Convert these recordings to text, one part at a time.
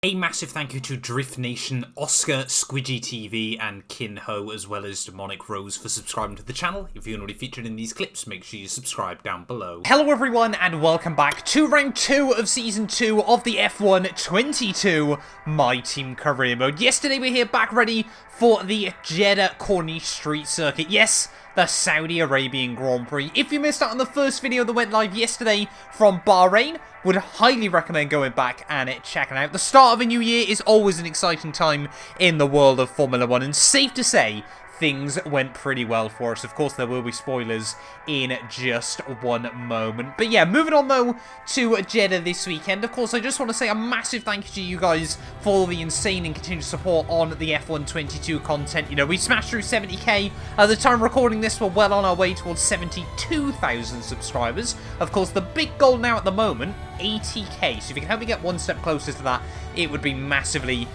A massive thank you to Drift Nation, Oscar, Squidgy TV, and Kinho, as well as Demonic Rose for subscribing to the channel. If you're already featured in these clips, make sure you subscribe down below. Hello everyone, and welcome back to round 2 of Season 2 of the F1 22 My Team Career Mode. Yesterday we're here back ready for the Jeddah Corniche Street Circuit. Yes, the Saudi Arabian Grand Prix. If you missed out on the first video that went live yesterday from Bahrain, would highly recommend going back and checking out. The start of a new year is always an exciting time in the world of Formula 1, and safe to say, things went pretty well for us. Of course, there will be spoilers in just one moment. But yeah, moving on though to Jeddah this weekend. Of course, I just want to say a massive thank you to you guys for all the insane and continued support on the F1 22 content. You know, we smashed through 70k. At the time of recording this, we're well on our way towards 72,000 subscribers. Of course, the big goal now at the moment, 80k. So if you can help me get one step closer to that, it would be massively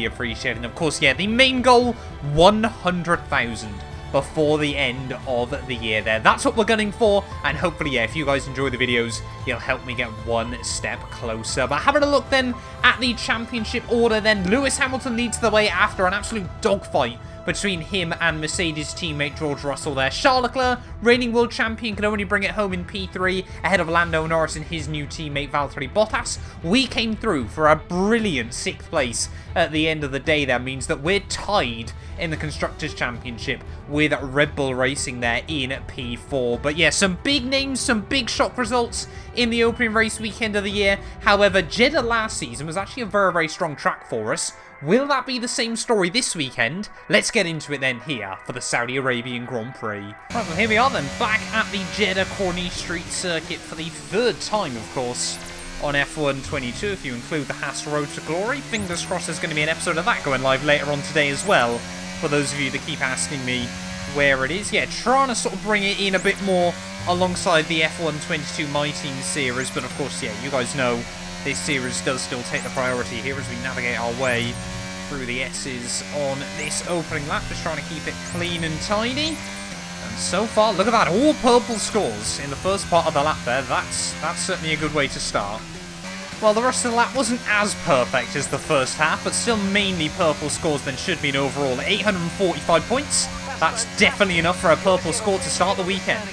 appreciated. And of course, yeah, the main goal, 100,000 before the end of the year there. That's what we're gunning for, and hopefully, yeah, if you guys enjoy the videos, you'll help me get one step closer. But having a look then at the championship order then, Lewis Hamilton leads the way after an absolute dogfight between him and Mercedes teammate George Russell there. Charles Leclerc, reigning world champion, could only bring it home in P3 ahead of Lando Norris and his new teammate Valtteri Bottas. We came through for a brilliant 6th place at the end of the day. That means that we're tied in the Constructors' Championship with Red Bull Racing there in P4. But yeah, some big names, some big shock results in the opening race weekend of the year. However, Jeddah last season was actually a very strong track for us. Will that be the same story this weekend? Let's get into it then here for the Saudi Arabian Grand Prix. Right, well, here we are then, back at the Jeddah Corniche Street Circuit for the 3rd time, of course, on F1 22, if you include the Haas Road to Glory. Fingers crossed there's going to be an episode of that going live later on today as well, for those of you that keep asking me where it is. Yeah, trying to sort of bring it in a bit more alongside the F1 22 My Team series, but of course, yeah, you guys know this series does still take the priority here as we navigate our way through the S's on this opening lap, just trying to keep it clean and tidy. And so far, look at that, all purple scores in the first part of the lap there. That's certainly a good way to start. Well, the rest of the lap wasn't as perfect as the first half, but still mainly purple scores then should be an overall 845 points. That's definitely enough for a purple score to start the weekend.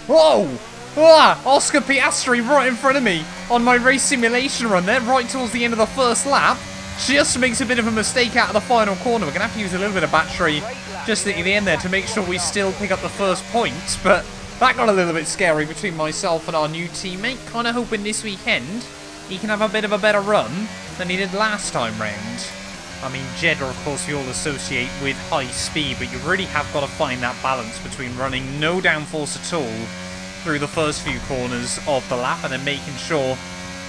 Whoa! Ah, Oscar Piastri right in front of me on my race simulation run there, right towards the end of the first lap. Just makes a bit of a mistake out of the final corner. We're going to have to use a little bit of battery just at the end there to make sure we still pick up the first points. But that got a little bit scary between myself and our new teammate. Kind of hoping this weekend he can have a bit of a better run than he did last time round. I mean, Jeddah, of course, we all associate with high speed, but you really have got to find that balance between running no downforce at all through the first few corners of the lap, and then making sure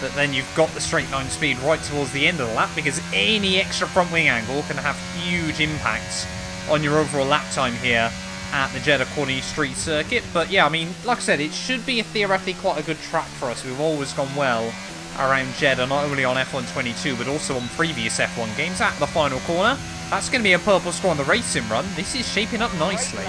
that then you've got the straight line speed right towards the end of the lap, because any extra front wing angle can have huge impacts on your overall lap time here at the Jeddah Corniche Street Circuit. But yeah, I mean, like I said, it should be theoretically quite a good track for us. We've always gone well around Jeddah, not only on F1 22, but also on previous F1 games. At the final corner, that's going to be a purple score on the racing run. This is shaping up nicely.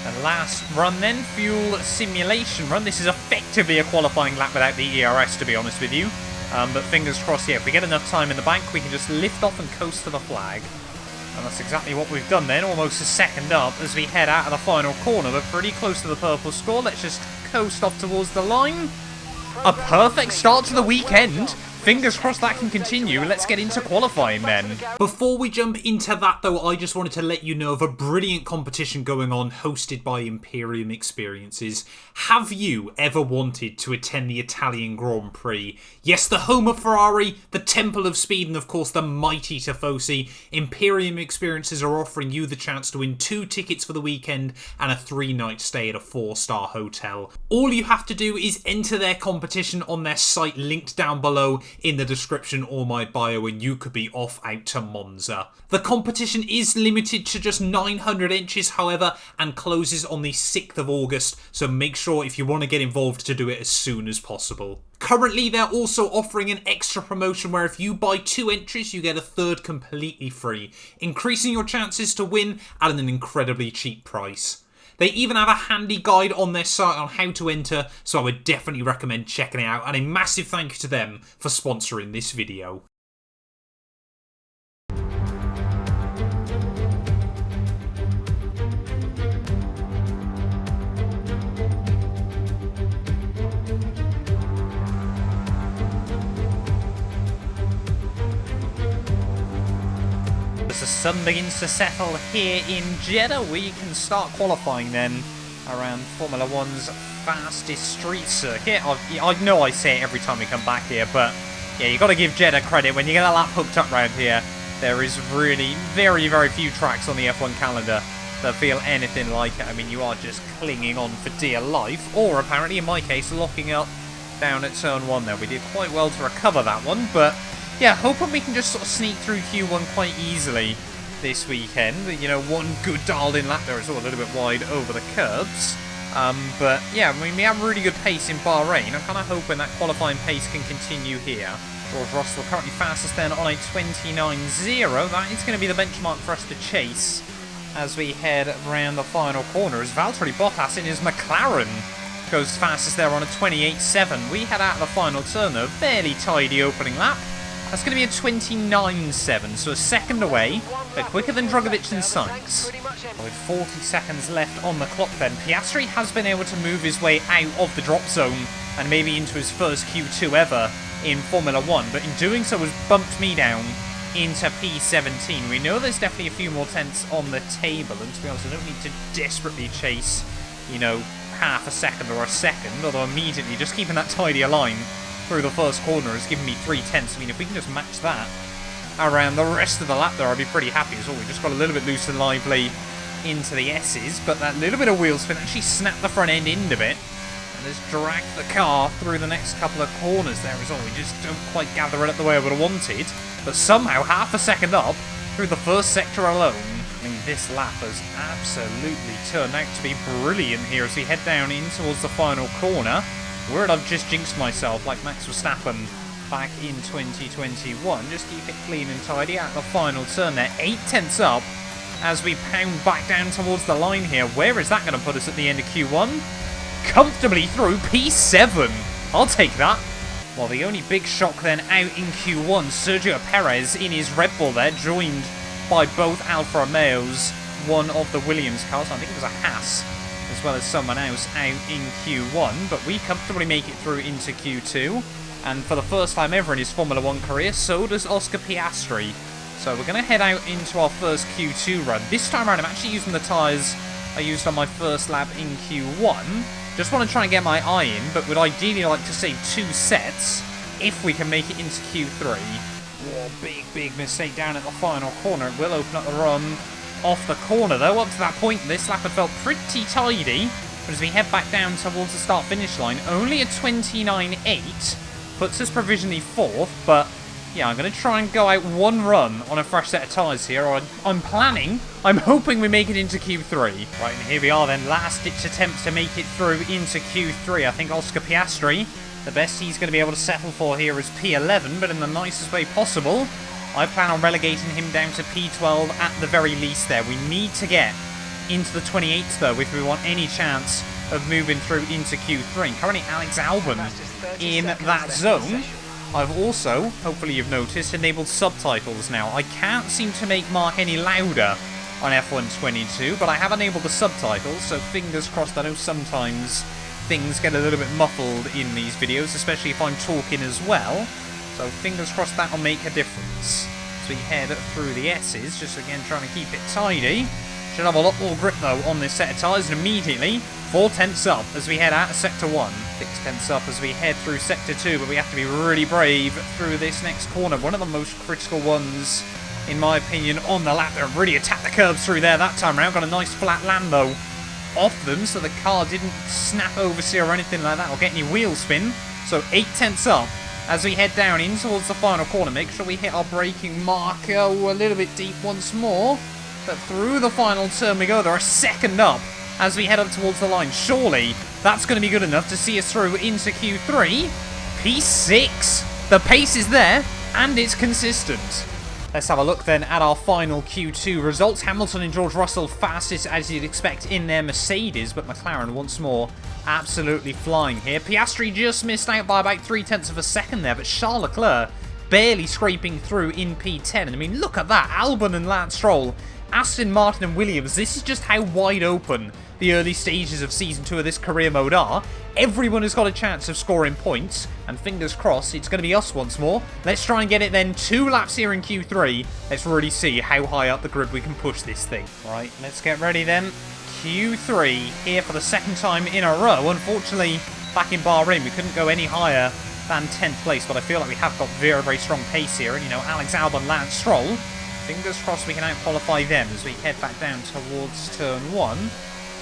The last run then, fuel simulation run. This is effectively a qualifying lap without the ERS, to be honest with you. But fingers crossed, yeah, if we get enough time in the bank, we can just lift off and coast to the flag. And that's exactly what we've done then, almost a second up as we head out of the final corner. We're pretty close to the purple score. Let's just coast off towards the line. A perfect start to the weekend. Fingers crossed that can continue. Let's get into qualifying then. Before we jump into that though, I just wanted to let you know of a brilliant competition going on hosted by Imperium Experiences. Have you ever wanted to attend the Italian Grand Prix? Yes, the home of Ferrari, the Temple of Speed, and of course the mighty Tifosi. Imperium Experiences are offering you the chance to win 2 tickets for the weekend and a 3-night stay at a 4-star hotel. All you have to do is enter their competition on their site linked down below in the description or my bio, and you could be off out to Monza. The competition is limited to just 900 inches, however, and closes on the 6th of August, so make sure if you want to get involved to do it as soon as possible. Currently, they're also offering an extra promotion where if you buy 2 entries, you get a 3rd completely free, increasing your chances to win at an incredibly cheap price. They even have a handy guide on their site on how to enter, so I would definitely recommend checking it out, and a massive thank you to them for sponsoring this video. As the sun begins to settle here in Jeddah, we can start qualifying then around Formula One's fastest street circuit. I know I say it every time we come back here, but yeah, you got to give Jeddah credit. When you get a lap hooked up round here, there is really very, very few tracks on the F1 calendar that feel anything like it. I mean, you are just clinging on for dear life, or apparently in my case, locking up down at turn 1 there. We did quite well to recover that one, but yeah, hoping we can just sort of sneak through Q1 quite easily this weekend. You know, one good dialed-in lap there is all a little bit wide over the curbs. But yeah, I mean, we have really good pace in Bahrain. I'm kind of hoping that qualifying pace can continue here. George Russell currently fastest then on a 29.0. That is going to be the benchmark for us to chase as we head around the final corner. As Valtteri Bottas in his McLaren goes fastest there on a 28.7. We head out of the final turn though, fairly tidy opening lap. That's going to be a 29.7, so a second away, but quicker than Drogovic and Sainz. With 40 seconds left on the clock then, Piastri has been able to move his way out of the drop zone and maybe into his first Q2 ever in Formula 1, but in doing so has bumped me down into P17. We know there's definitely a few more tenths on the table, and to be honest, I don't need to desperately chase, you know, half a second or a second, although immediately just keeping that tidier line through the first corner has given me 3/10. I mean, if we can just match that around the rest of the lap there, I'd be pretty happy as well. We just got a little bit loose and lively into the S's, but that little bit of wheel spin actually snapped the front end end of it and has dragged the car through the next couple of corners there as well. We just don't quite gather it up the way I would have wanted, but somehow half a second up through the first sector alone. I mean, this lap has absolutely turned out to be brilliant here as we head down in towards the final corner. Word, I've just jinxed myself like Max Verstappen back in 2021. Just keep it clean and tidy out the final turn there. 8/10 up as we pound back down towards the line here. Where is that going to put us at the end of Q1? Comfortably through P7. I'll take that. Well, the only big shock then out in Q1, Sergio Perez in his Red Bull there, joined by both Alfa Romeos, one of the Williams cars, I think it was a Haas, as well as someone else out in Q1, but we comfortably make it through into Q2, and for the first time ever in his Formula 1 career, so does Oscar Piastri. So we're going to head out into our first Q2 run. This time around I'm actually using the tyres I used on my first lap in Q1. Just want to try and get my eye in, but would ideally like to save 2 sets if we can make it into Q3. Whoa, big mistake down at the final corner. It will open up the run off the corner though. Up to that point this lap had felt pretty tidy, but as we head back down towards the start finish line, only a 29.8 puts us provisionally 4th, but yeah, I'm going to try and go out one run on a fresh set of tyres here. I'm hoping we make it into Q3. Right, and here we are then, last ditch attempts to make it through into Q3. I think Oscar Piastri, the best he's going to be able to settle for here is P11, but in the nicest way possible. I plan on relegating him down to P12 at the very least there. We need to get into the 28th though if we want any chance of moving through into Q3. Currently Alex Albon in that zone. I've also, hopefully you've noticed, enabled subtitles now. I can't seem to make Mark any louder on F1 22, but I have enabled the subtitles, so fingers crossed. I know sometimes things get a little bit muffled in these videos, especially if I'm talking as well. So fingers crossed that'll make a difference. As we head through the S's, just again trying to keep it tidy. Should have a lot more grip though on this set of tyres, and immediately 4/10 up as we head out of Sector 1. 6/10 up as we head through Sector 2, but we have to be really brave through this next corner. One of the most critical ones, in my opinion, on the lap. They really attacked the curbs through there that time around. Got a nice flat land though off them, so the car didn't snap oversteer or anything like that, or get any wheel spin. So 8/10 up as we head down in towards the final corner. Make sure we hit our braking marker a little bit deep once more. But through the final turn we go. They're a second up as we head up towards the line. Surely that's going to be good enough to see us through into Q3. P6. The pace is there and it's consistent. Let's have a look then at our final Q2 results. Hamilton and George Russell fastest as you'd expect in their Mercedes, but McLaren once more absolutely flying here. Piastri just missed out by about 0.3 of a second there, but Charles Leclerc barely scraping through in P10. And I mean, look at that. Albon and Lance Stroll, Aston Martin and Williams. This is just how wide open the early stages of Season 2 of this career mode are. Everyone has got a chance of scoring points, and fingers crossed it's going to be us once more. Let's try and get it then 2 laps here in Q3. Let's really see how high up the grid we can push this thing. Right, let's get ready then. Q3 here for the second time in a row. Unfortunately, back in Bahrain, we couldn't go any higher than 10th place, but I feel like we have got very, very strong pace here. And, you know, Alex Albon, Lance Stroll, fingers crossed we can out-qualify them as we head back down towards turn 1.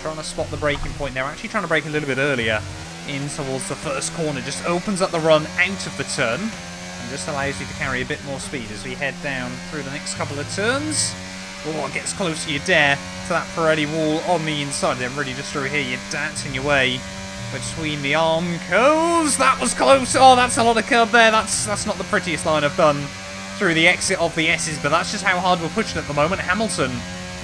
Trying to spot the braking point there. Actually trying to brake a little bit earlier in towards the first corner. Just opens up the run out of the turn and just allows you to carry a bit more speed as we head down through the next couple of turns. Oh, it gets close to you there, to that Pirelli wall on the inside. Then really just through here, you're dancing your way between the Armcos. That was close. Oh, that's a lot of curb there. That's not the prettiest line I've done through the exit of the S's, but that's just how hard we're pushing at the moment. Hamilton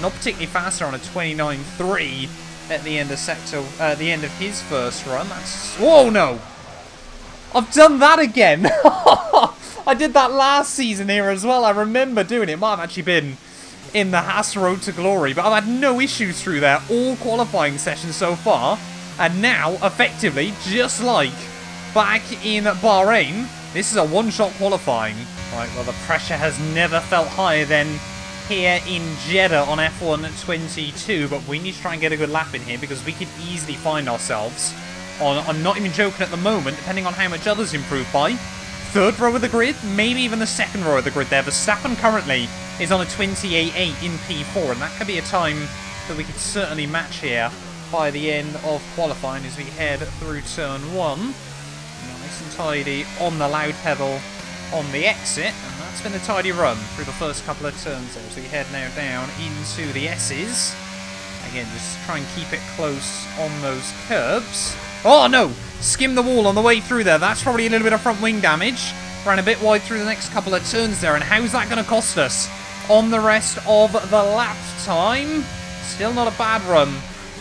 not particularly faster on a 29.3 at the end of the end of his first run. That's... Whoa, no! I've done that again! I did that last season here as well. I remember doing it. It might have actually been in the Haas Road to Glory, but I've had no issues through there all qualifying sessions so far. And now, effectively, just like back in Bahrain, this is a one-shot qualifying. Right, well, the pressure has never felt higher than here in Jeddah on F1 22, but we need to try and get a good lap in here because we could easily find ourselves on, I'm not even joking at the moment, depending on how much others improve by, third row of the grid, maybe even the second row of the grid there. Verstappen currently is on a 28.8 in P4, and that could be a time that we could certainly match here by the end of qualifying as we head through turn 1. Nice and tidy on the loud pedal on the exit, and that's been a tidy run through the first couple of turns there as we head now down into the S's. Again, just try and keep it close on those curbs. Oh no! Skim the wall on the way through there. That's probably a little bit of front wing damage. Ran a bit wide through the next couple of turns there, and how's that going to cost us on the rest of the lap time? Still not a bad run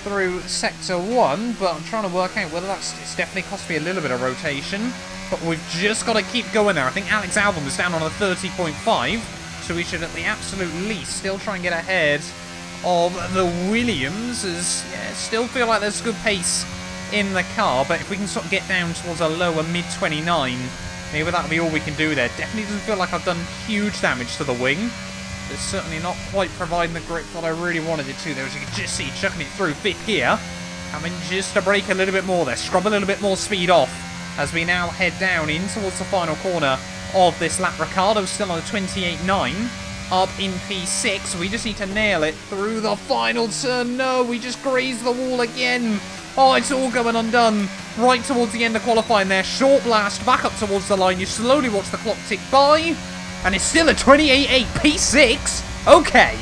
through Sector 1, but I'm trying to work out whether it's definitely cost me a little bit of rotation. But we've just got to keep going there. I think Alex Albon was down on a 30.5, so we should at the absolute least still try and get ahead of the Williams. As still feel like there's good pace in the car, but if we can sort of get down towards a lower mid-29, maybe that'll be all we can do there. Definitely doesn't feel like I've done huge damage to the wing. It's certainly not quite providing the grip that I really wanted it to there, as you can just see, chucking it through 5th gear. Having just to brake a little bit more there, scrub a little bit more speed off as we now head down in towards the final corner of this lap. Ricciardo's still on a 28.9, up in P6. We just need to nail it through the final turn. No, we just grazed the wall again. Oh, it's all going undone right towards the end of qualifying there. Short blast back up towards the line. You slowly watch the clock tick by, and it's still a 28.8 P6. Okay.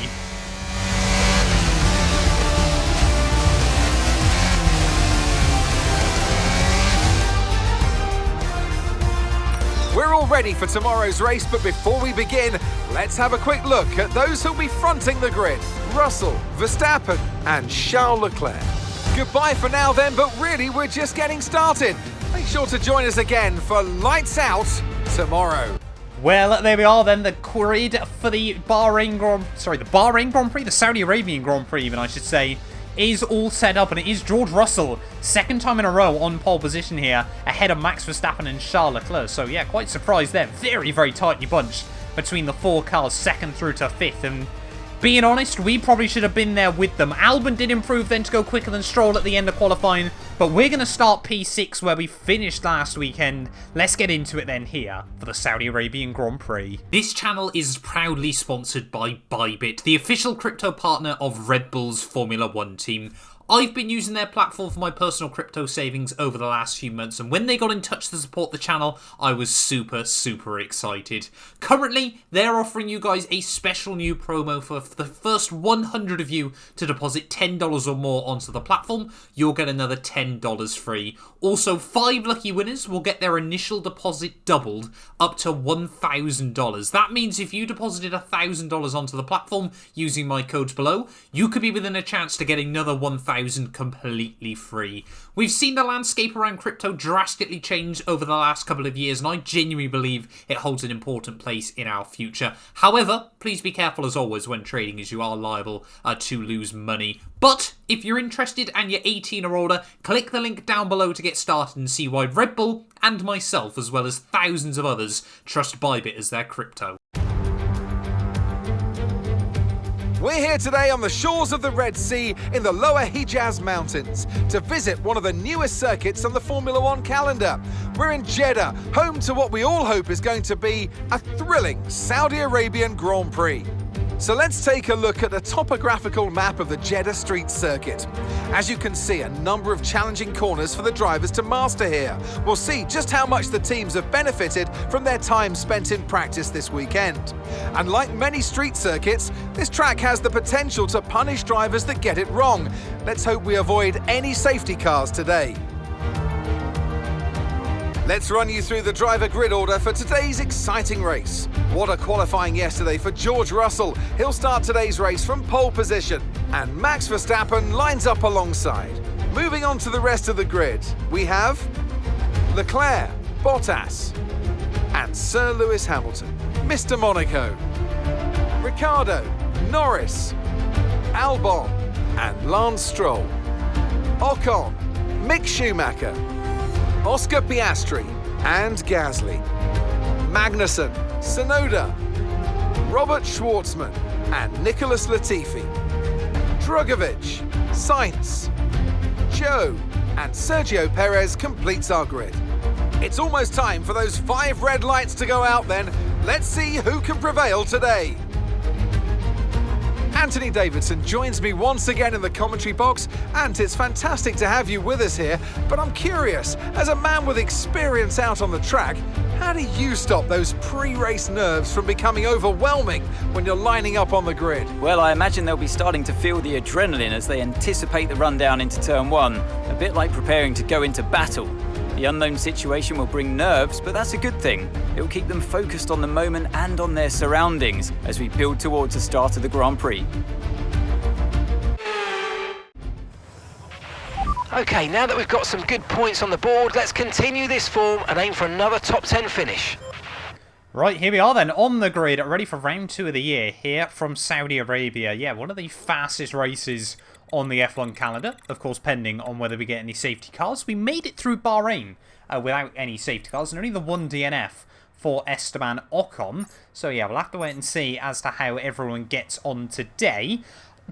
We're all ready for tomorrow's race, but before we begin, let's have a quick look at those who'll be fronting the grid. Russell, Verstappen and Charles Leclerc. Goodbye for now then, but really we're just getting started. Make sure to join us again for Lights Out tomorrow. Well, there we are then, the grid for the Bahrain Grand Prix, the Saudi Arabian Grand Prix even I should say, is all set up, and it is George Russell, second time in a row on pole position here, ahead of Max Verstappen and Charles Leclerc. So yeah, quite surprised there. Very, very tightly bunched between the 4 cars, 2nd through to 5th, and being honest, we probably should have been there with them. Albon did improve then to go quicker than Stroll at the end of qualifying, but we're going to start P6 where we finished last weekend. Let's get into it then here for the Saudi Arabian Grand Prix. This channel is proudly sponsored by Bybit, the official crypto partner of Red Bull's Formula 1 team. I've been using their platform for my personal crypto savings over the last few months, and when they got in touch to support the channel, I was super excited. Currently, they're offering you guys a special new promo for the first 100 of you to deposit $10 or more onto the platform. You'll get another $10 free. Also, 5 lucky winners will get their initial deposit doubled up to $1,000. That means if you deposited $1,000 onto the platform using my codes below, you could be within a chance to get another $1,000 completely free. We've seen the landscape around crypto drastically change over the last couple of years, and I genuinely believe it holds an important place in our future. However, please be careful as always when trading, as you are liable to lose money. But if you're interested and you're 18 or older, click the link down below to get started and see why Red Bull and myself, as well as thousands of others, trust Bybit as their crypto. We're here today on the shores of the Red Sea in the Lower Hijaz Mountains to visit one of the newest circuits on the Formula One calendar. We're in Jeddah, home to what we all hope is going to be a thrilling Saudi Arabian Grand Prix. So let's take a look at the topographical map of the Jeddah Street Circuit. As you can see, a number of challenging corners for the drivers to master here. We'll see just how much the teams have benefited from their time spent in practice this weekend. And like many street circuits, this track has the potential to punish drivers that get it wrong. Let's hope we avoid any safety cars today. Let's run you through the driver grid order for today's exciting race. What a qualifying yesterday for George Russell. He'll start today's race from pole position. And Max Verstappen lines up alongside. Moving on to the rest of the grid, we have Leclerc, Bottas, and Sir Lewis Hamilton, Mr. Monaco, Ricciardo, Norris, Albon, and Lance Stroll, Ocon, Mick Schumacher, Oscar Piastri and Gasly, Magnussen, Tsunoda, Robert Schwartzman and Nicholas Latifi, Drugovich, Sainz, Zhou and Sergio Perez completes our grid. It's almost time for those 5 red lights to go out then. Let's see who can prevail today. Anthony Davidson joins me once again in the commentary box. Ant, it's fantastic to have you with us here, but I'm curious, as a man with experience out on the track, how do you stop those pre-race nerves from becoming overwhelming when you're lining up on the grid? Well, I imagine they'll be starting to feel the adrenaline as they anticipate the run down into turn 1, a bit like preparing to go into battle. The unknown situation will bring nerves, but that's a good thing. It will keep them focused on the moment and on their surroundings as we build towards the start of the Grand Prix. Okay, now that we've got some good points on the board, let's continue this form and aim for another top 10 finish. Right, here we are then, on the grid, ready for round 2 of the year, here from Saudi Arabia. Yeah, one of the fastest races on the F1 calendar, of course pending on whether we get any safety cars. We made it through Bahrain without any safety cars, and only the 1 DNF for Esteban Ocon. So yeah, we'll have to wait and see as to how everyone gets on today.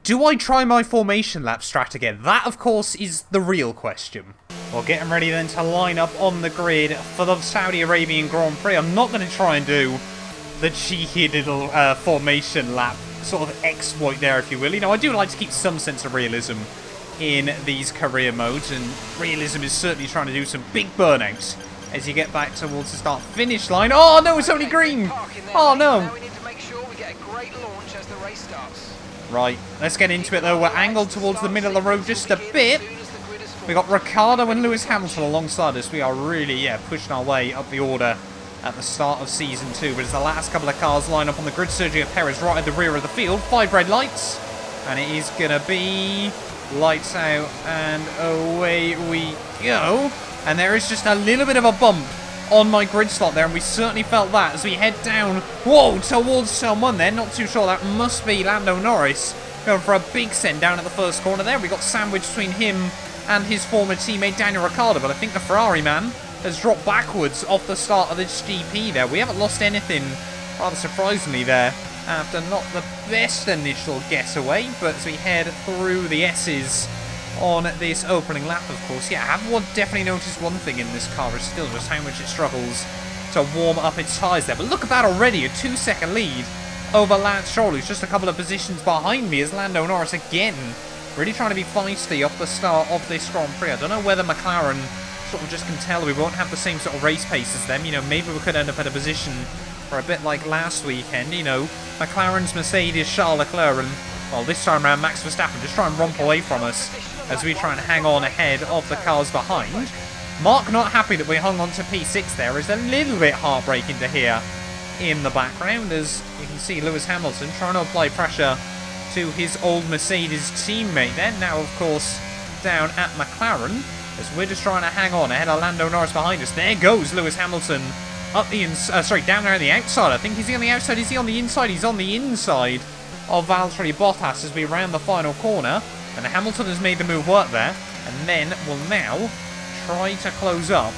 Do I try my formation lap strat again? That, of course, is the real question. Well, getting ready then to line up on the grid for the Saudi Arabian Grand Prix. I'm not going to try and do the cheeky little formation lap sort of exploit there, if you will. You know, I do like to keep some sense of realism in these career modes, and realism is certainly trying to do some big burnouts as you get back towards the start-finish line. Oh no, it's only green! Oh no! Now we need to make sure we get a great launch as the race starts. Right, let's get into it though. We're angled towards the middle of the road just a bit. We got Ricciardo and Lewis Hamilton alongside us. We are really, pushing our way up the order at the start of Season 2. But as the last couple of cars line up on the grid, Sergio Perez right at the rear of the field. 5 red lights. And it is going to be lights out and away we go. And there is just a little bit of a bump on my grid slot there, and we certainly felt that as we head down, towards turn 1 there. Not too sure, that must be Lando Norris going for a big send down at the first corner there. We got sandwiched between him and his former teammate Daniel Ricciardo, but I think the Ferrari man has dropped backwards off the start of this GP there. We haven't lost anything, rather surprisingly there, after not the best initial getaway, but as we head through the S's on this opening lap, of course. Yeah, I have definitely noticed one thing in this car is still just how much it struggles to warm up its tyres there. But look at that already, a 2-second lead over Lance Stroll, who's just a couple of positions behind me, as Lando Norris again Really trying to be feisty off the start of this Grand Prix. I don't know whether McLaren sort of just can tell we won't have the same sort of race pace as them. You know, maybe we could end up in a position for a bit like last weekend. You know, McLaren's Mercedes, Charles Leclerc, and, well, this time around Max Verstappen just try and romp away from us as we try and hang on ahead of the cars behind. Mark not happy that we hung on to P6 there. Is a little bit heartbreaking to hear in the background, as you can see Lewis Hamilton trying to apply pressure to his old Mercedes teammate there. Now, of course, down at McLaren, as we're just trying to hang on ahead of Lando Norris behind us. There goes Lewis Hamilton up the down there on the outside. I think, is he on the outside? Is he on the inside? He's on the inside of Valtteri Bottas as we round the final corner. And Hamilton has made the move work there. And then will now try to close up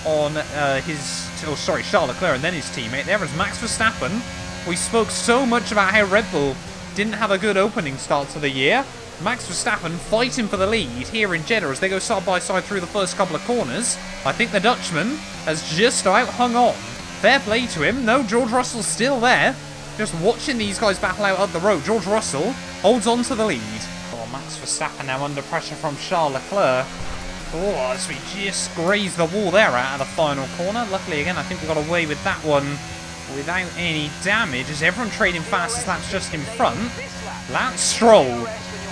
on Charles Leclerc and then his teammate. There is Max Verstappen. We spoke so much about how Red Bull didn't have a good opening start to the year. Max Verstappen fighting for the lead here in Jeddah as they go side by side through the first couple of corners. I think the Dutchman has just about hung on. Fair play to him. No, George Russell's still there, just watching these guys battle out up the road. George Russell holds on to the lead. Oh, Max Verstappen now under pressure from Charles Leclerc. Oh, as we just grazed the wall there out of the final corner. Luckily, again, I think we got away with that one without any damage, as everyone trading fastest laps just in front. Lance Stroll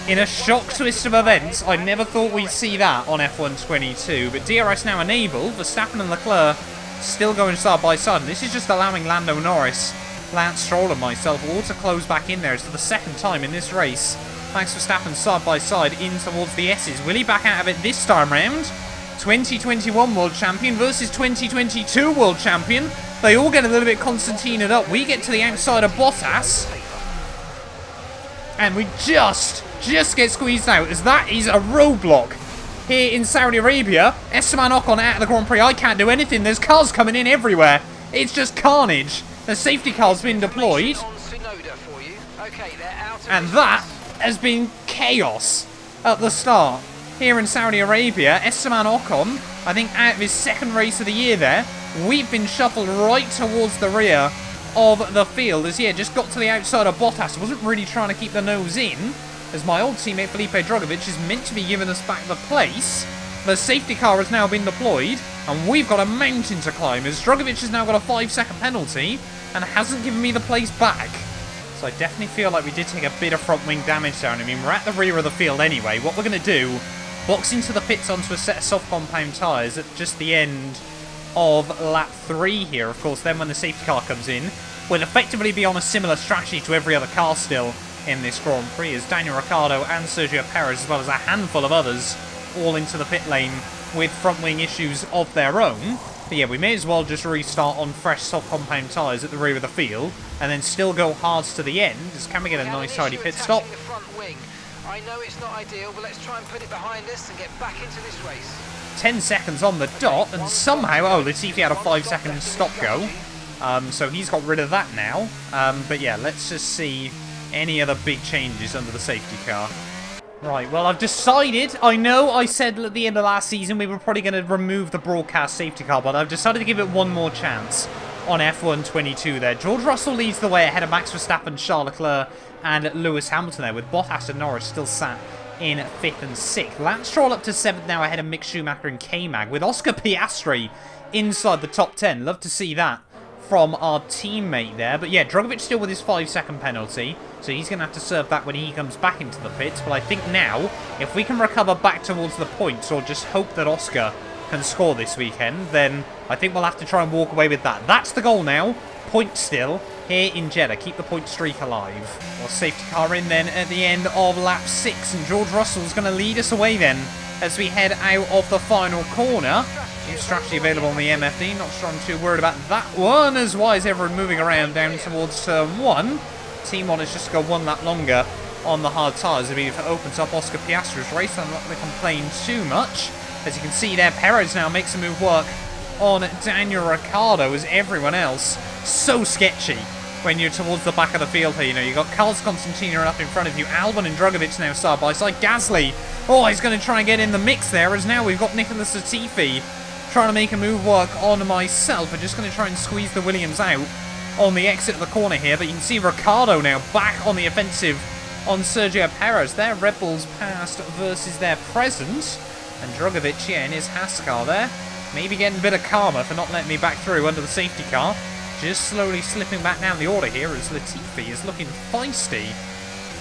in a shock twist of events. I never thought we'd see that on F1 22, but DRS now enabled. Verstappen and Leclerc still going side by side. And this is just allowing Lando Norris, Lance Stroll and myself all to close back in there. It's for the second time in this race. Max Verstappen side by side in towards the S's. Will he back out of it this time round? 2021 World Champion versus 2022 World Champion. They all get a little bit Constantinoed up. We get to the outside of Bottas. And we just get squeezed out, as that is a roadblock here in Saudi Arabia. Esteban Ocon out of the Grand Prix. I can't do anything. There's cars coming in everywhere. It's just carnage. The safety car's been deployed. And that has been chaos at the start here in Saudi Arabia. Esteban Ocon, I think out of his second race of the year there, we've been shuffled right towards the rear of the field, as just got to the outside of Bottas. Wasn't really trying to keep the nose in, as my old teammate Felipe Drugovich is meant to be giving us back the place. The safety car has now been deployed, and we've got a mountain to climb, as Drugovich has now got a 5-second penalty and hasn't given me the place back. So I definitely feel like we did take a bit of front wing damage down. I mean, we're at the rear of the field anyway. What we're going to do, box into the pits onto a set of soft compound tyres at just the end of lap 3 here. Of course, then when the safety car comes in, we'll effectively be on a similar strategy to every other car still in this Grand Prix, as Daniel Ricciardo and Sergio Perez, as well as a handful of others, all into the pit lane with front wing issues of their own. But yeah, we may as well just restart on fresh soft compound tyres at the rear of the field, and then still go hards to the end. Just can we get a nice tidy pit stop? I know it's not ideal, but let's try and put it behind us and get back into this race. 10 seconds on the dot, and somehow, oh, Latifi had a 5-second stop go. So he's got rid of that now. But yeah, let's just see any other big changes under the safety car. Right, well, I've decided, I know I said at the end of last season we were probably going to remove the broadcast safety car, but I've decided to give it one more chance on F1 22 there. George Russell leads the way ahead of Max Verstappen, Charles Leclerc and Lewis Hamilton there, with Bottas and Norris still sat in 5th and 6th. Lance Stroll up to 7th now ahead of Mick Schumacher and K-Mag, with Oscar Piastri inside the top 10. Love to see that from our teammate there. But yeah, Drugovich still with his 5-second penalty, so he's going to have to serve that when he comes back into the pits. But I think now, if we can recover back towards the points, or just hope that Oscar can score this weekend, then I think we'll have to try and walk away with that. That's the goal now. Point still here in Jeddah. Keep the point streak alive. Well, safety car in then at the end of lap 6, and George Russell's going to lead us away then as we head out of the final corner. New strategy available on the MFD. Not sure I'm too worried about that one, as why is everyone moving around down towards turn 1. Team 1 is just to go 1 lap longer on the hard tyres. If it opens up Oscar Piastri's race, I'm not going to complain too much. As you can see there, Perez now makes a move work on Daniel Ricciardo, as everyone else so sketchy when you're towards the back of the field here. You know, you've got Carlos Constantino up in front of you, Albon and Drugovich now side by side. Gasly, oh, he's going to try and get in the mix there, as now we've got Nicholas Latifi trying to make a move work on myself. I'm just going to try and squeeze the Williams out on the exit of the corner here, but you can see Ricciardo now back on the offensive on Sergio Perez. Their Red Bull's past versus their present. And Drugovich, yeah, in his Haas car there. Maybe getting a bit of karma for not letting me back through under the safety car. Just slowly slipping back down the order here as Latifi is looking feisty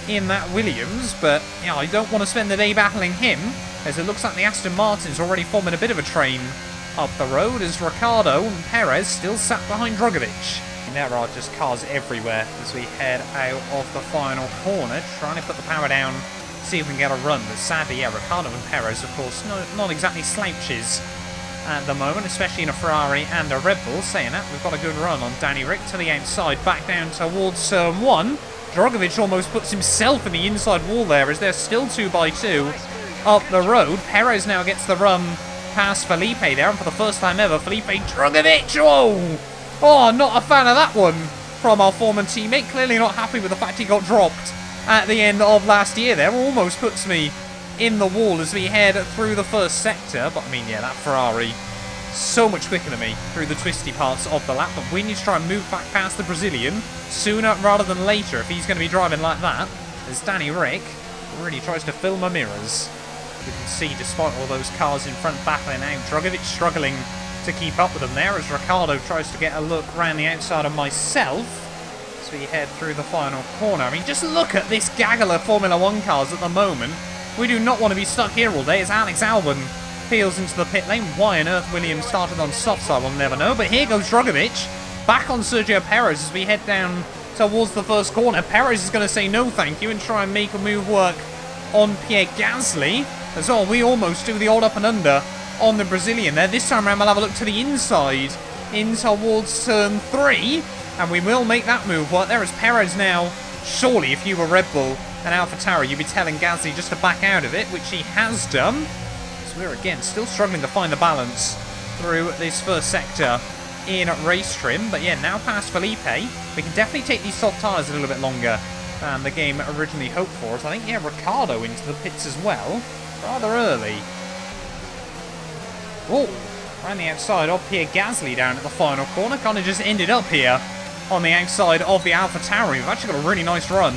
in that Williams. But, yeah, I don't want to spend the day battling him, as it looks like the Aston Martin's already forming a bit of a train up the road, as Ricciardo and Perez still sat behind Drugovich. And there are just cars everywhere as we head out of the final corner, trying to put the power down, see if we can get a run. But sadly, yeah, Ricciardo and Perez, of course, not exactly slouches at the moment, especially in a Ferrari and a Red Bull. Saying that, we've got a good run on Danny Rick to the outside, back down towards turn 1. Drugovich almost puts himself in the inside wall there, as they're still 2x2 up the road. Perez now gets the run past Felipe there, and for the first time ever, Felipe Drugovich, whoa! Oh, not a fan of that one from our former teammate. Clearly not happy with the fact he got dropped at the end of last year there. Almost puts me in the wall as we head through the first sector. But I mean, yeah, that Ferrari so much quicker than me through the twisty parts of the lap. But we need to try and move back past the Brazilian sooner rather than later if he's going to be driving like that, as Danny Rick really tries to fill my mirrors. You can see, despite all those cars in front battling out, Drugovich struggling to keep up with them there, as Ricciardo tries to get a look around the outside of myself as we head through the final corner. I mean, just look at this gaggle of Formula 1 cars at the moment. We do not want to be stuck here all day as Alex Albon peels into the pit lane. Why on earth Williams started on soft side, we'll never know. But here goes Drugovich back on Sergio Perez as we head down towards the first corner. Perez is going to say no thank you and try and make a move work on Pierre Gasly. As well, we almost do the old up and under on the Brazilian there. This time around we'll have a look to the inside in towards turn 3, and we will make that move work there, as Perez now, surely if you were Red Bull and AlphaTauri, you'd be telling Gasly just to back out of it, which he has done. So we're again still struggling to find the balance through this first sector in race trim. But yeah, now past Felipe, we can definitely take these soft tyres a little bit longer than the game originally hoped for. So I think, yeah, Ricciardo into the pits as well, rather early. Oh, around the outside of Pierre Gasly down at the final corner. Kind of just ended up here on the outside of the AlphaTauri. We've actually got a really nice run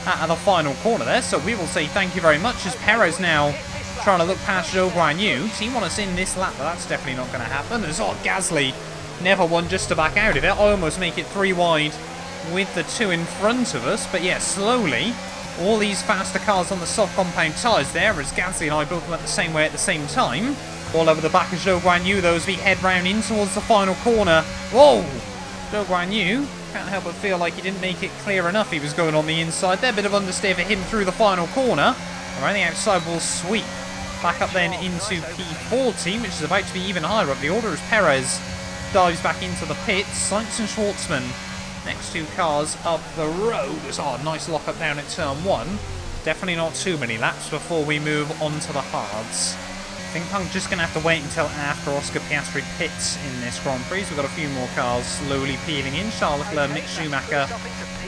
at the final corner there, so we will say thank you very much, as Perez now trying to look past Zhou Guanyu. Team want us in this lap, but that's definitely not going to happen. As Gasly never won just to back out of it. I almost make it 3 wide with the 2 in front of us, but yeah, slowly all these faster cars on the soft compound tyres there, as Gasly and I both went the same way at the same time. All over the back of Zhou Guanyu, though, as we head round in towards the final corner. Whoa! Zhou Guanyu, can't help but feel like he didn't make it clear enough he was going on the inside there. Bit of understeer for him through the final corner. Around the outside will sweep back up then into P14, which is about to be even higher up the order, as Perez dives back into the pits. Sainz and Schwartzman, next 2 cars up the road. Oh, nice lock up down at turn 1. Definitely not too many laps before we move on to the hards. I think I'm just going to have to wait until after Oscar Piastri pits in this Grand Prix. We've got a few more cars slowly peeling in. Charles Leclerc, Mick Schumacher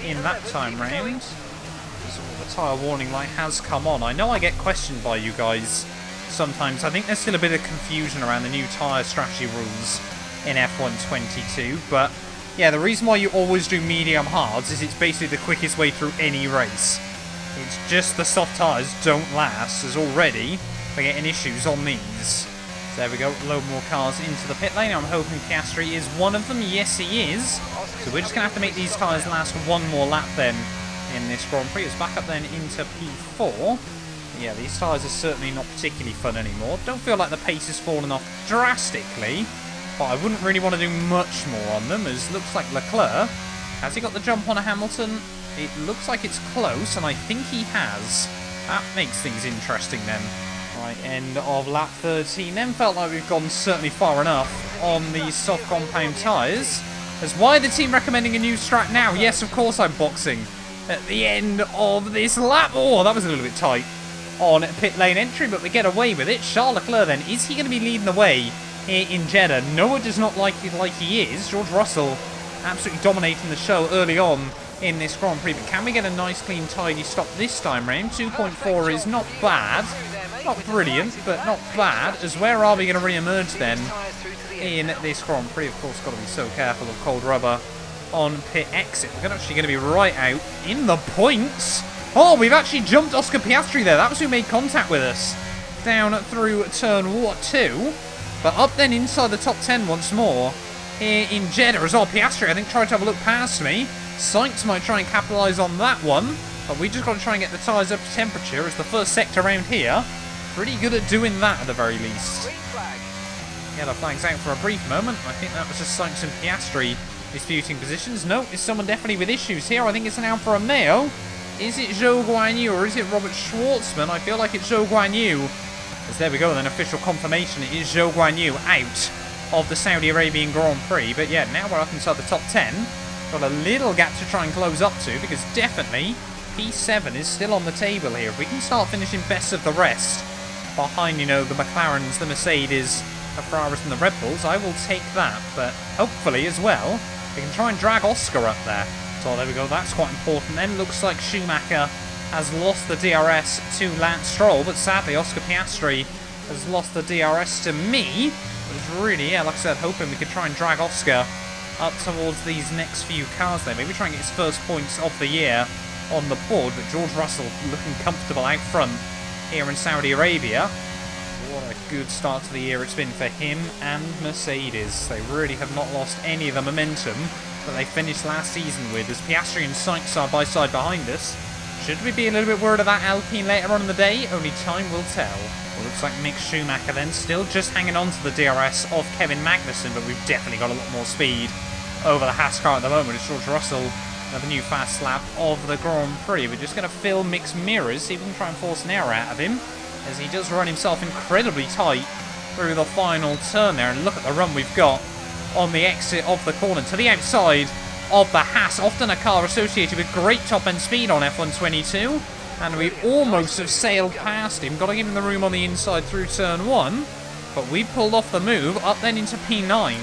in that time round. So the tyre warning light has come on. I know I get questioned by you guys sometimes. I think there's still a bit of confusion around the new tyre strategy rules in F1 22. But yeah, the reason why you always do medium hards is it's basically the quickest way through any race. It's just the soft tyres don't last, as already we're getting issues on these. So there we go, load more cars into the pit lane. I'm hoping Piastri is one of them. Yes, he is. So we're just going to have to make these tyres last 1 more lap then in this Grand Prix. It's back up then into P4. Yeah, these tyres are certainly not particularly fun anymore. Don't feel like the pace has fallen off drastically, but I wouldn't really want to do much more on them, as looks like Leclerc, has he got the jump on a Hamilton? It looks like it's close, and I think he has. That makes things interesting then. Right, end of lap 13 then. Felt like we've gone certainly far enough on these soft compound tyres. As why the team recommending a new strat now? Yes, of course I'm boxing at the end of this lap. Oh, that was a little bit tight on pit lane entry, but we get away with it. Charles Leclerc then, is he going to be leading the way here in Jeddah? No, it does not like it like he is. George Russell absolutely dominating the show early on in this Grand Prix, but can we get a nice clean tidy stop this time round? 2.4 is not bad. Not brilliant, but not bad. As where are we going to re-emerge then in this Grand Prix? Of course, got to be so careful of cold rubber on pit exit. We're actually going to be right out in the points Oh, we've actually jumped Oscar Piastri there. That was who made contact with us. Down through turn 2. But up then inside the top 10 once more. Here in Jeddah as well. Piastri, I think, tried to have a look past me. Sainz might try and capitalise on that one. But we just got to try and get the tyres up to temperature as the first sector around here. Pretty good at doing that at the very least. Yeah, the flag's out for a brief moment. I think that was just Sainz and Piastri disputing positions. No, it's someone definitely with issues here. I think it's an Alfa Romeo. Is it Zhou Guanyu or is it Robert Schwartzman? I feel like it's Zhou Guanyu. As there we go, then official confirmation. It is Zhou Guanyu out of the Saudi Arabian Grand Prix. But yeah, now we're up inside the top 10. Got a little gap to try and close up to because definitely P7 is still on the table here. If we can start finishing best of the rest behind, you know, the McLarens, the Mercedes, the Ferraris and the Red Bulls, I will take that. But hopefully as well, we can try and drag Oscar up there. So there we go, that's quite important. Then looks like Schumacher has lost the DRS to Lance Stroll, but sadly Oscar Piastri has lost the DRS to me. It was really, yeah, like I said, hoping we could try and drag Oscar up towards these next few cars there. Maybe try and get his first points of the year on the board, but George Russell looking comfortable out front here in Saudi Arabia. What a good start to the year it's been for him and Mercedes. They really have not lost any of the momentum that they finished last season with, as Piastri and Sainz side by side behind us. Should we be a little bit worried about Alpine later on in the day? Only time will tell. Well, looks like Mick Schumacher then still just hanging on to the DRS of Kevin Magnussen, but we've definitely got a lot more speed over the Haas car at the moment. It's George Russell, another new fast lap of the Grand Prix. We're just going to fill Mick's mirrors, see if we can try and force an error out of him, as he does run himself incredibly tight through the final turn there. And look at the run we've got on the exit of the corner to the outside of the Haas, often a car associated with great top-end speed on F122, and we almost have sailed past him. Got to give him the room on the inside through turn 1, but we pulled off the move up then into P9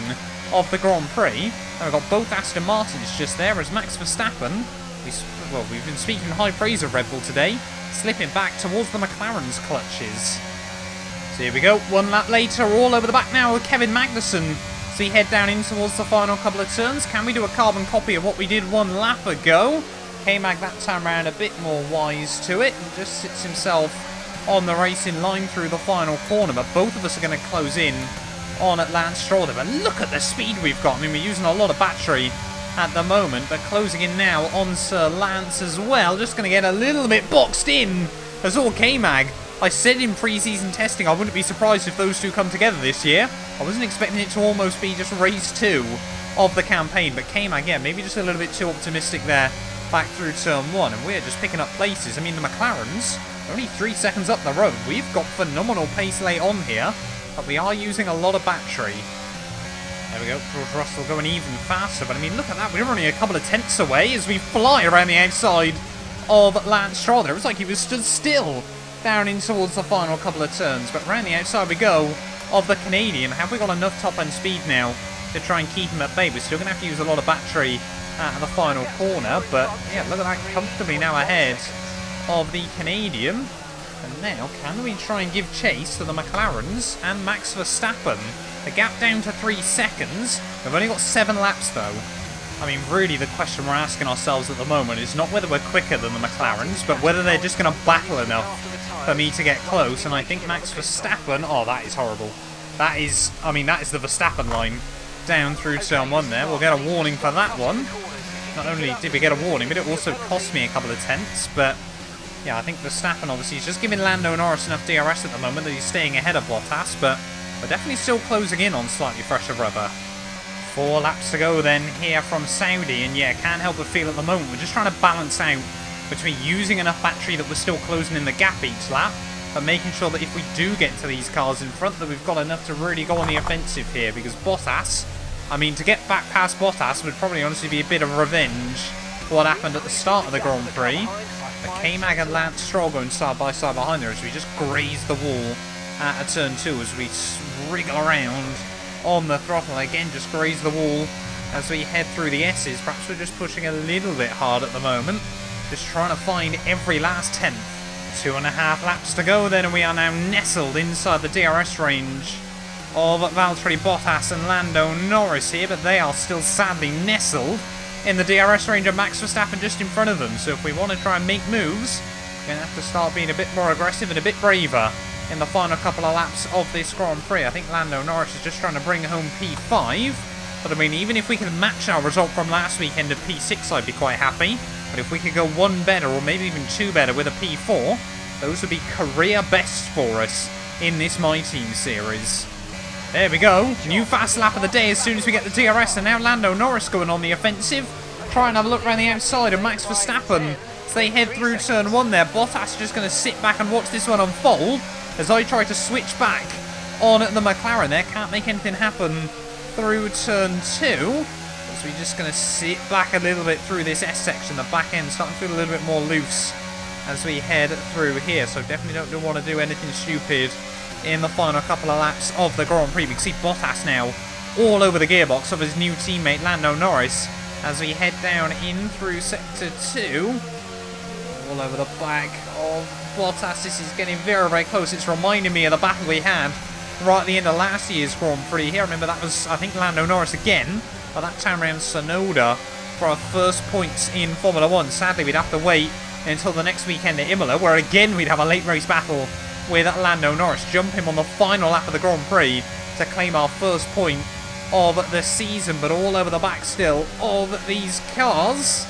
of the Grand Prix, and we've got both Aston Martins just there as Max Verstappen, we've been speaking high praise of Red Bull today, slipping back towards the McLaren's clutches. So here we go, one lap later, all over the back now with Kevin Magnussen. So we head down in towards the final couple of turns. Can we do a carbon copy of what we did one lap ago? K-Mag that time around a bit more wise to it and just sits himself on the racing line through the final corner. But both of us are going to close in on at Lance Stroll there. But look at the speed we've got. I mean, we're using a lot of battery at the moment, but closing in now on Sir Lance as well. Just going to get a little bit boxed in as all K-Mag. I said in pre-season testing I wouldn't be surprised if those two come together this year. I wasn't expecting it to almost be just race 2 of the campaign, but K-Mag, yeah, maybe just a little bit too optimistic there back through turn 1, and we're just picking up places. I mean, the McLarens, only 3 seconds up the road. We've got phenomenal pace late on here, but we are using a lot of battery. There we go, George Russell going even faster, but I mean, look at that, we're only a couple of tenths away as we fly around the outside of Lance Stroll there. It was like he was stood still down in towards the final couple of turns, but around the outside we go of the Canadian. Have we got enough top-end speed now to try and keep him at bay? We're still going to have to use a lot of battery at the final corner, but yeah, look at that, comfortably now ahead of the Canadian. And now, can we try and give chase to the McLarens and Max Verstappen? The gap down to 3 seconds. We've only got 7 laps though. I mean, really the question we're asking ourselves at the moment is not whether we're quicker than the McLarens, but whether they're just going to battle enough for me to get close. And I think Max Verstappen, oh, that is horrible. That is, I mean, that is the Verstappen line down through turn 1 there. We'll get a warning for that one. Not only did we get a warning, but it also cost me a couple of tenths. But yeah, I think Verstappen obviously is just giving Lando Norris enough DRS at the moment that he's staying ahead of Bottas, but we're definitely still closing in on slightly fresher rubber. 4 laps to go then here from Saudi, and yeah, can't help but feel at the moment we're just trying to balance out between using enough battery that we're still closing in the gap each lap, but making sure that if we do get to these cars in front that we've got enough to really go on the offensive here, because Bottas, I mean, to get back past Bottas would probably honestly be a bit of revenge for what happened at the start of the Grand Prix. But K-Mag and Lance Stroll going side by side behind there as we just graze the wall at a turn 2 as we wriggle around on the throttle. Again, just graze the wall as we head through the S's. Perhaps we're just pushing a little bit hard at the moment, just trying to find every last tenth. 2.5 laps to go then, and we are now nestled inside the DRS range of Valtteri Bottas and Lando Norris here, but they are still sadly nestled in the DRS range of Max Verstappen just in front of them. So if we want to try and make moves, we're going to have to start being a bit more aggressive and a bit braver in the final couple of laps of this Grand Prix. I think Lando Norris is just trying to bring home P5. But I mean, even if we can match our result from last weekend of P6, I'd be quite happy. But if we could go one better, or maybe even two better with a P4, those would be career best for us in this My Team series. There we go. New fast lap of the day as soon as we get the DRS. And now Lando Norris going on the offensive. Try and have a look around the outside of Max Verstappen as they head through turn 1 there. Bottas just going to sit back and watch this one unfold as I try to switch back on the McLaren there. Can't make anything happen through turn 2. So we're just going to sit back a little bit through this S section. The back end starting to feel a little bit more loose as we head through here. So definitely don't want to do anything stupid in the final couple of laps of the Grand Prix. We can see Bottas now all over the gearbox of his new teammate Lando Norris as we head down in through sector 2. All over the back of Bottas. This is getting very, very close. It's reminding me of the battle we had right at the end of last year's Grand Prix here. Remember, that was, I think, Lando Norris again, but that time around Sonoda for our first points in Formula 1. Sadly, we'd have to wait until the next weekend at Imola, where again we'd have a late race battle with Lando Norris. Jump him on the final lap of the Grand Prix to claim our first point of the season, but all over the back still of these cars.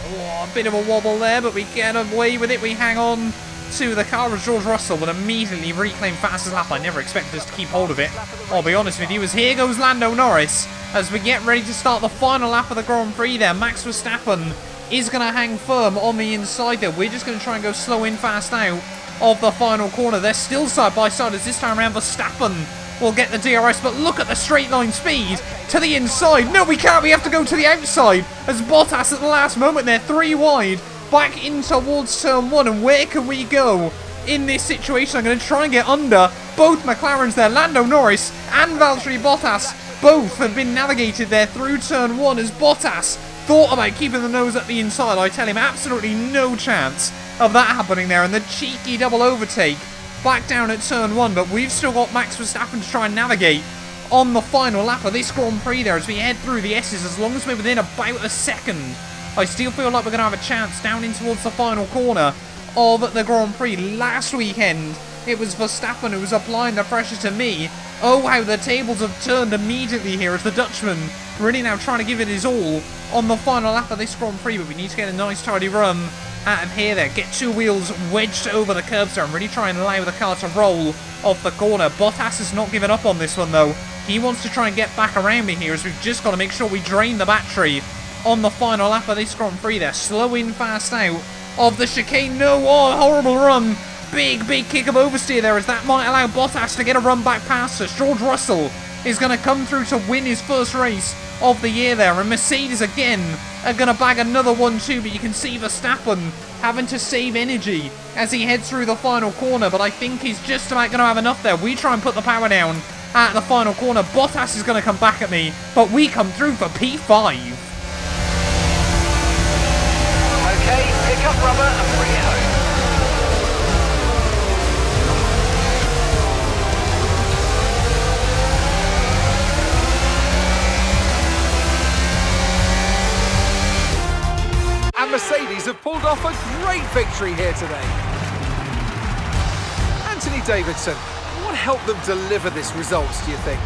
Oh, a bit of a wobble there, but we get away with it. We hang on to the car as George Russell will immediately reclaim fastest lap. I never expected us to keep hold of it, I'll be honest with you, as here goes Lando Norris as we get ready to start the final lap of the Grand Prix there. Max Verstappen is going to hang firm on the inside there. We're just going to try and go slow in, fast out of the final corner. They're still side by side as this time around Verstappen will get the DRS, but look at the straight line speed to the inside. No, we can't. We have to go to the outside as Bottas at the last moment there, 3 wide, back in towards turn 1. And where can we go in this situation? I'm going to try and get under both McLarens there. Lando Norris and Valtteri Bottas both have been navigated there through turn 1 as Bottas thought about keeping the nose at the inside. I tell him absolutely no chance of that happening there. And the cheeky double overtake back down at turn 1, but we've still got Max Verstappen to try and navigate on the final lap of this Grand Prix there as we head through the S's. As long as we're within about a second, I still feel like we're going to have a chance down in towards the final corner of the Grand Prix. Last weekend, it was Verstappen who was applying the pressure to me. Oh, how the tables have turned immediately here as the Dutchman really now trying to give it his all on the final lap of this Grand Prix, but we need to get a nice tidy run out of here there. Get 2 wheels wedged over the curbs there and really try and allow the car to roll off the corner. Bottas has not given up on this one though. He wants to try and get back around me here as we've just got to make sure we drain the battery on the final lap of this Grand Prix there. Slow in, fast out of the chicane. No, oh, horrible run. Big kick of oversteer there as that might allow Bottas to get a run back past us. George Russell is going to come through to win his first race of the year there, and Mercedes again are going to bag another one too, but you can see Verstappen having to save energy as he heads through the final corner, but I think he's just about going to have enough there. We try and put the power down at the final corner. Bottas is going to come back at me, but we come through for P5. Okay, pick up rubber and bring it home. And Mercedes have pulled off a great victory here today. Anthony Davidson, what helped them deliver this result, do you think?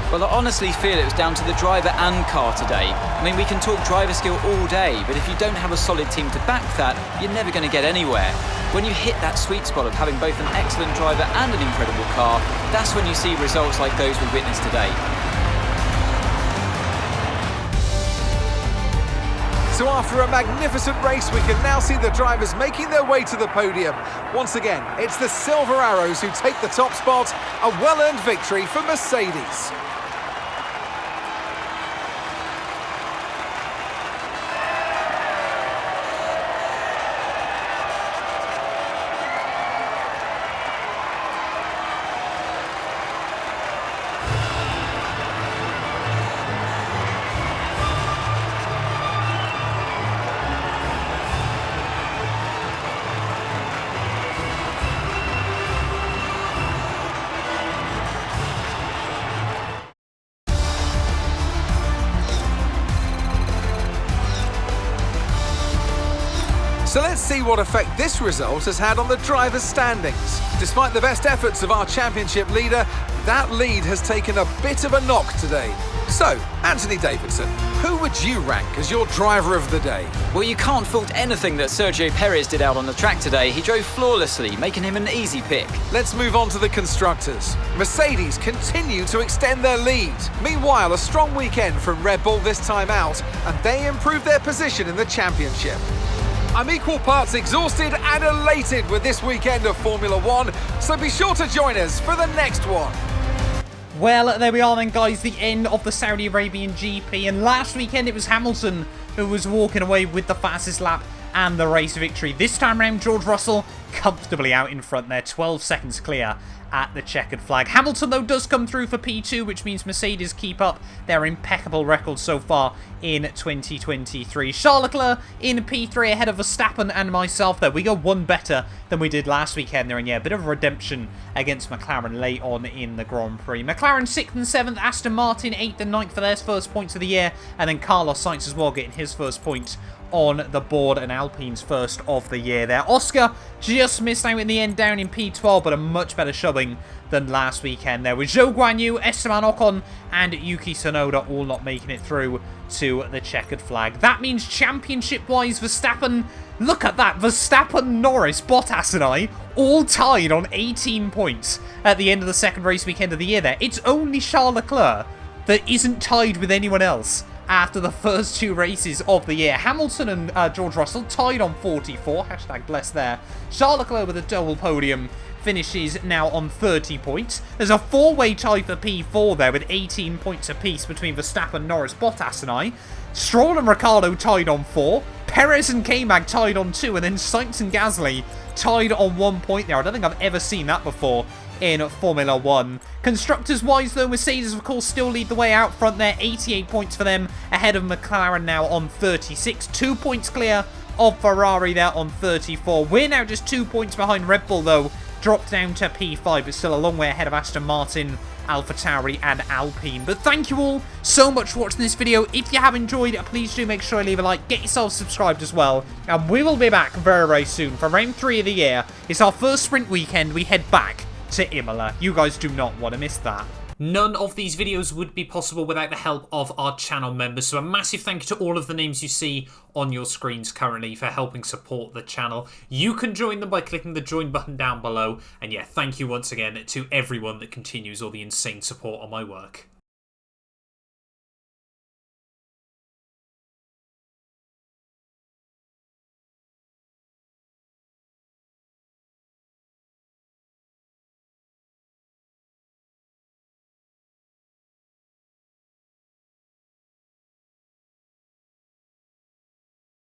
Well, I honestly feel it was down to the driver and car today. I mean, we can talk driver skill all day, but if you don't have a solid team to back that, you're never going to get anywhere. When you hit that sweet spot of having both an excellent driver and an incredible car, that's when you see results like those we witnessed today. So after a magnificent race, we can now see the drivers making their way to the podium. Once again, it's the Silver Arrows who take the top spot, a well-earned victory for Mercedes. So let's see what effect this result has had on the drivers' standings. Despite the best efforts of our championship leader, that lead has taken a bit of a knock today. So, Anthony Davidson, who would you rank as your driver of the day? Well, you can't fault anything that Sergio Perez did out on the track today. He drove flawlessly, making him an easy pick. Let's move on to the constructors. Mercedes continue to extend their lead. Meanwhile, a strong weekend from Red Bull this time out, and they improved their position in the championship. I'm equal parts exhausted and elated with this weekend of Formula One, so be sure to join us for the next one. Well, there we are then, guys, the end of the Saudi Arabian GP, and last weekend it was Hamilton who was walking away with the fastest lap and the race victory. This time around, George Russell comfortably out in front there, 12 seconds clear at the checkered flag. Hamilton, though, does come through for P2, which means Mercedes keep up their impeccable record so far in 2023. Charles Leclerc in P3 ahead of Verstappen and myself there. We go one better than we did last weekend there, and yeah, a bit of redemption against McLaren late on in the Grand Prix. McLaren 6th and 7th, Aston Martin 8th and 9th for their first points of the year, and then Carlos Sainz as well getting his first point on the board, and Alpine's first of the year there. Oscar just missed out in the end down in P12, but a much better shoving than last weekend there, with Zhou Guanyu, Esteban Ocon and Yuki Tsunoda all not making it through to the checkered flag. That means championship-wise, Verstappen, look at that, Verstappen, Norris, Bottas and I all tied on 18 points at the end of the second race weekend of the year there. It's only Charles Leclerc that isn't tied with anyone else after the first two races of the year. Hamilton and George Russell tied on 44, hashtag bless there. Charles Leclerc with a double podium finishes now on 30 points. There's a four-way tie for P4 there with 18 points apiece between Verstappen, Norris, Bottas and I. Stroll and Ricciardo tied on 4. Perez and K-Mag tied on 2, and then Sainz and Gasly tied on 1 point there. I don't think I've ever seen that before in Formula 1. Constructors-wise, though, Mercedes, of course, still lead the way out front there. 88 points for them, ahead of McLaren now on 36. 2 points clear of Ferrari there on 34. We're now just 2 points behind Red Bull, though. Dropped down to P5, but still a long way ahead of Aston Martin, AlphaTauri and Alpine. But thank you all so much for watching this video. If you have enjoyed it, please do make sure you leave a like, get yourself subscribed as well, and we will be back very, very soon for round 3 of the year. It's our first sprint weekend. We head back to Imola. You guys do not want to miss that. None of these videos would be possible without the help of our channel members, so a massive thank you to all of the names you see on your screens currently for helping support the channel. You can join them by clicking the join button down below, and yeah, thank you once again to everyone that continues all the insane support on my work.